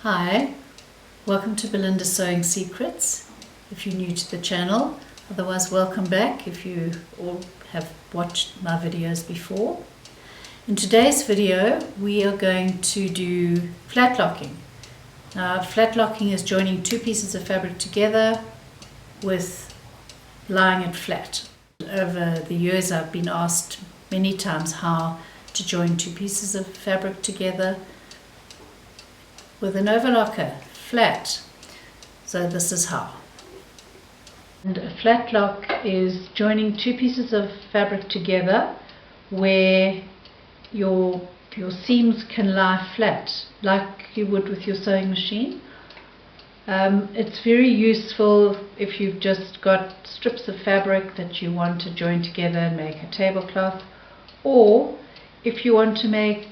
Hi, welcome to Belinda's Sewing Secrets if you're new to the channel. Otherwise, welcome back if you all have watched my videos before. In today's video we are going to do flat locking. Now, flat locking is joining two pieces of fabric together with lying it flat. Over the years I've been asked many times how to join two pieces of fabric together with an overlocker, flat. So this is how. And a flat lock is joining two pieces of fabric together where your seams can lie flat, like you would with your sewing machine. It's very useful if you've just got strips of fabric that you want to join together and make a tablecloth, or if you want to make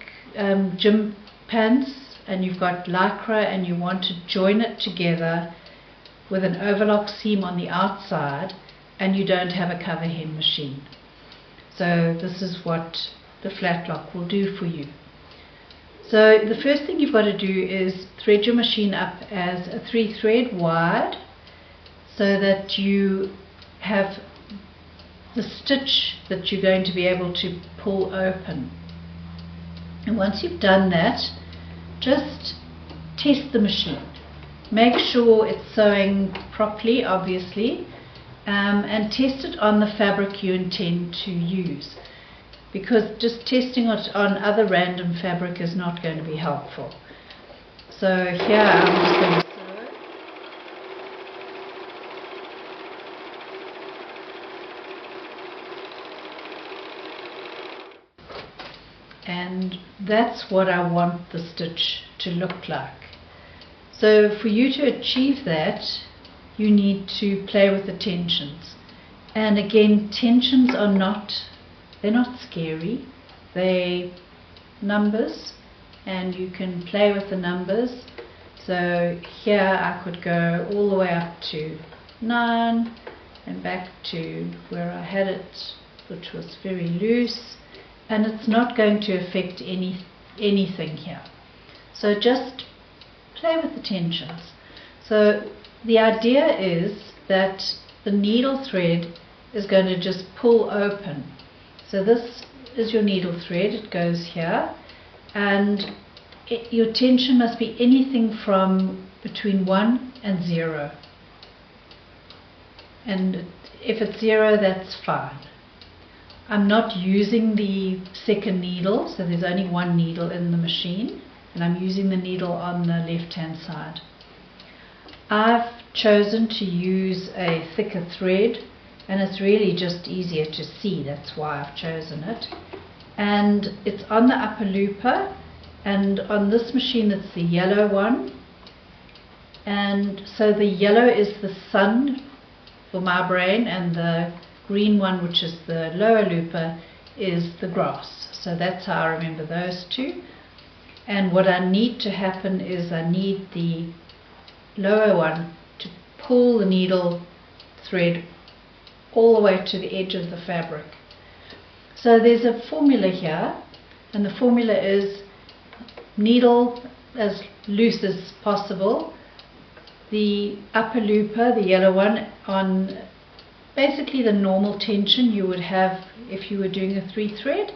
gym pants and you've got lycra and you want to join it together with an overlock seam on the outside and you don't have a cover hem machine. So this is what the flat lock will do for you. So the first thing you've got to do is thread your machine up as a 3-thread wide so that you have the stitch that you're going to be able to pull open. And once you've done that, just test the machine. Make sure it's sewing properly, obviously, and test it on the fabric you intend to use, because just testing it on other random fabric is not going to be helpful. So here I'm just going to and that's what I want the stitch to look like. So for you to achieve that, you need to play with the tensions. And again, tensions are they're not scary. They're numbers, and you can play with the numbers. So here I could go all the way up to 9 and back to where I had it, which was very loose. And it's not going to affect anything here. So just play with the tensions. So the idea is that the needle thread is going to just pull open. So this is your needle thread, it goes here, and your tension must be anything from between 1 and 0. And if it's 0, that's fine. I'm not using the second needle, so there's only one needle in the machine, and I'm using the needle on the left hand side. I've chosen to use a thicker thread, and it's really just easier to see, that's why I've chosen it. And it's on the upper looper, and on this machine it's the yellow one, and so the yellow is the sun for my brain, and the green one, which is the lower looper, is the grass. So that's how I remember those two. And what I need to happen is I need the lower one to pull the needle thread all the way to the edge of the fabric. So there's a formula here, and the formula is needle as loose as possible, the upper looper, the yellow one, on basically the normal tension you would have if you were doing a 3-thread,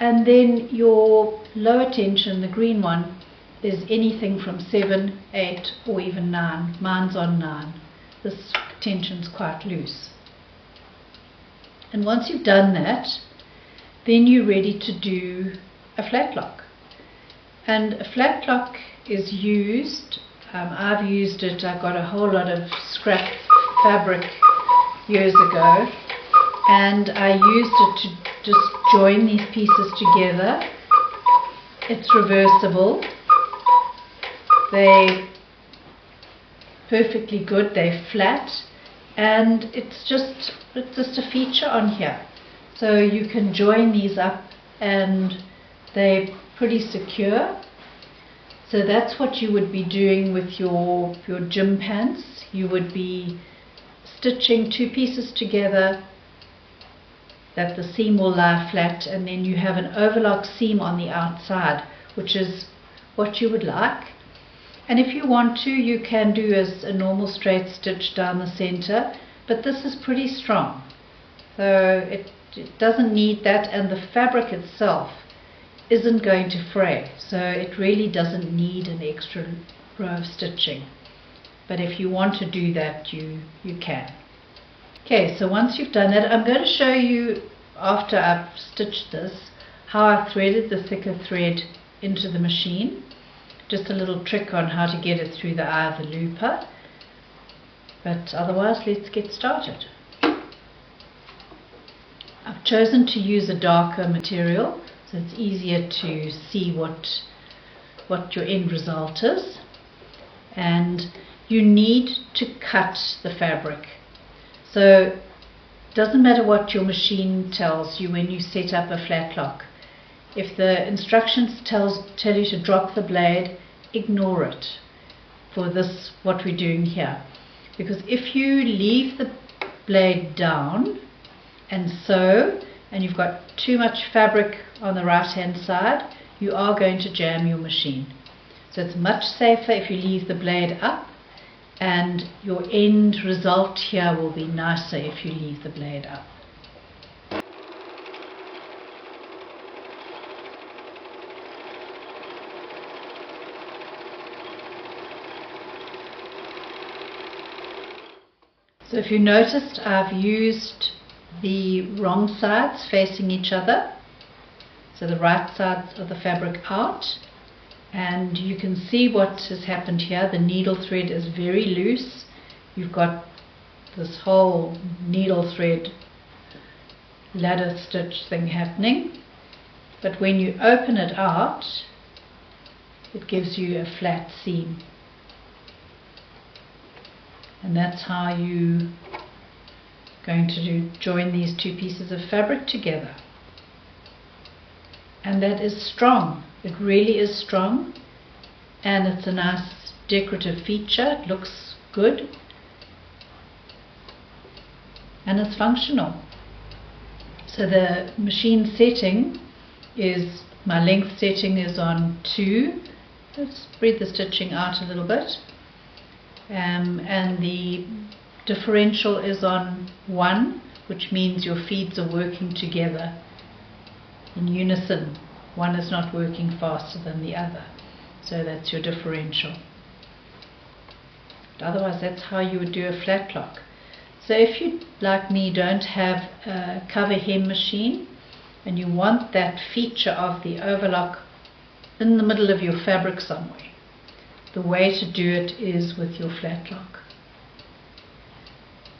and then your lower tension, the green one, is anything from 7, 8 or even 9. Mine's on 9. This tension's quite loose. And once you've done that, then you're ready to do a flat lock. And a flat lock is used, I've used it, I got a whole lot of scrap fabric years ago, and I used it to just join these pieces together. It's reversible, they're perfectly good, they're flat, and it's just a feature on here. So you can join these up and they're pretty secure. So that's what you would be doing with your gym pants. You would be stitching two pieces together that the seam will lie flat, and then you have an overlock seam on the outside, which is what you would like. And if you want to, you can do as a normal straight stitch down the center, but this is pretty strong, so it doesn't need that, and the fabric itself isn't going to fray, so it really doesn't need an extra row of stitching. But if you want to do that, you can. Okay, so once you've done that, I'm going to show you, after I've stitched this, how I threaded the thicker thread into the machine. Just a little trick on how to get it through the eye of the looper. But otherwise, let's get started. I've chosen to use a darker material, so it's easier to see what your end result is. And you need to cut the fabric. So it doesn't matter what your machine tells you when you set up a flatlock. If the instructions tell you to drop the blade, ignore it for this, what we're doing here. Because if you leave the blade down and sew, and you've got too much fabric on the right hand side, you are going to jam your machine. So it's much safer if you leave the blade up, and your end result here will be nicer if you leave the blade up. So if you noticed, I've used the wrong sides facing each other, so the right sides of the fabric out, and you can see what has happened here. The needle thread is very loose. You've got this whole needle thread ladder stitch thing happening, but when you open it out, it gives you a flat seam. And that's how you're going to join these two pieces of fabric together. And that is strong. It really is strong, and it's a nice decorative feature. It looks good, and it's functional. So the machine setting is, my length setting is on 2. Let's spread the stitching out a little bit. And the differential is on 1, which means your feeds are working together in unison. One is not working faster than the other, so that's your differential. But otherwise, that's how you would do a flatlock. So if you, like me, don't have a cover hem machine and you want that feature of the overlock in the middle of your fabric somewhere, the way to do it is with your flatlock.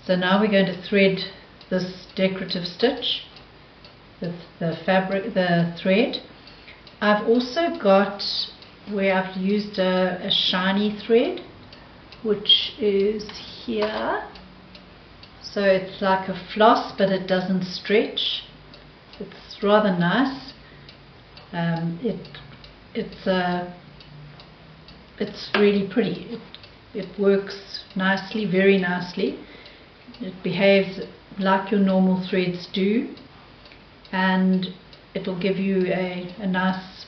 So now we're going to thread this decorative stitch with the fabric, the thread. I've also got where I've used a shiny thread, which is here. So it's like a floss, but it doesn't stretch. It's rather nice. It's really pretty. It works nicely, very nicely. It behaves like your normal threads do, and it will give you a nice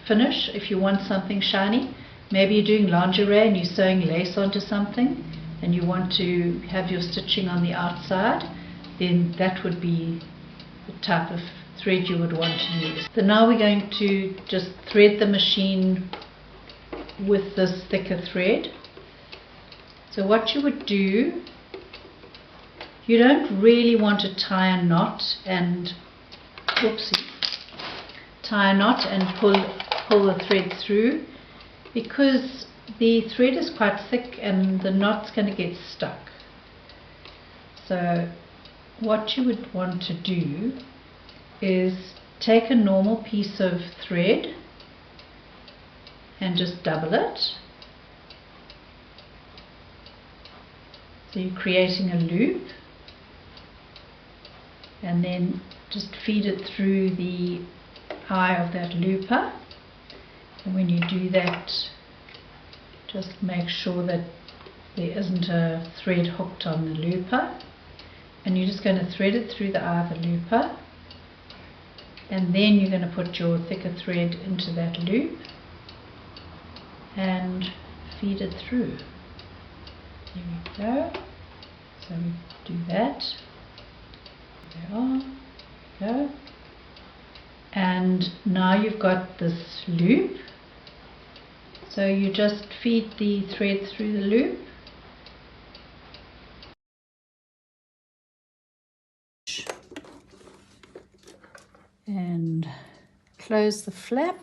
finish. If you want something shiny, maybe you're doing lingerie and you're sewing lace onto something and you want to have your stitching on the outside, then that would be the type of thread you would want to use. So now we're going to just thread the machine with this thicker thread. So what you would do, you don't really want to tie a knot and pull the thread through, because the thread is quite thick and the knot's going to get stuck. So what you would want to do is take a normal piece of thread and just double it. So you're creating a loop, and then just feed it through the eye of that looper. And when you do that, just make sure that there isn't a thread hooked on the looper, and you're just going to thread it through the eye of the looper, and then you're going to put your thicker thread into that loop and feed it through. There we go. So we do that. There we go. And now you've got this loop. So you just feed the thread through the loop. And close the flap.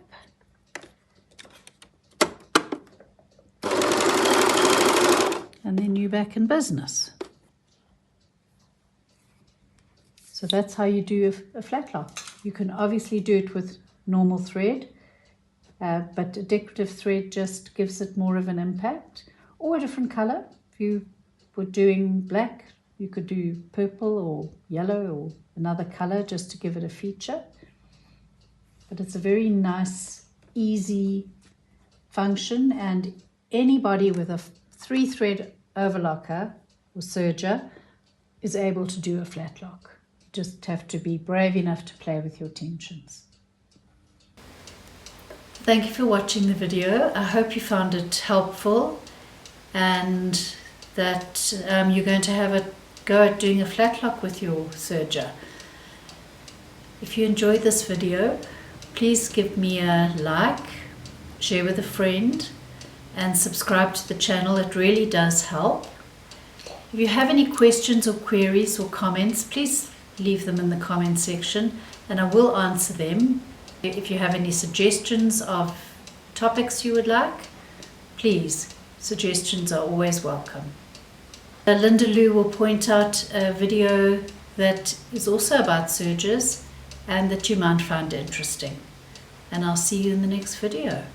And then you're back in business. So that's how you do a flatlock. You can obviously do it with normal thread, but a decorative thread just gives it more of an impact, or a different color. If you were doing black, you could do purple or yellow or another color just to give it a feature. But it's a very nice, easy function, and anybody with a 3-thread overlocker or serger is able to do a flatlock. You just have to be brave enough to play with your tensions. Thank you for watching the video. I hope you found it helpful and that you're going to have a go at doing a flatlock with your serger. If you enjoyed this video, please give me a like, share with a friend, and subscribe to the channel. It really does help. If you have any questions or queries or comments, please leave them in the comment section and I will answer them. If you have any suggestions of topics you would like, please, suggestions are always welcome. Linda Lou will point out a video that is also about sergers and that you might find interesting. And I'll see you in the next video.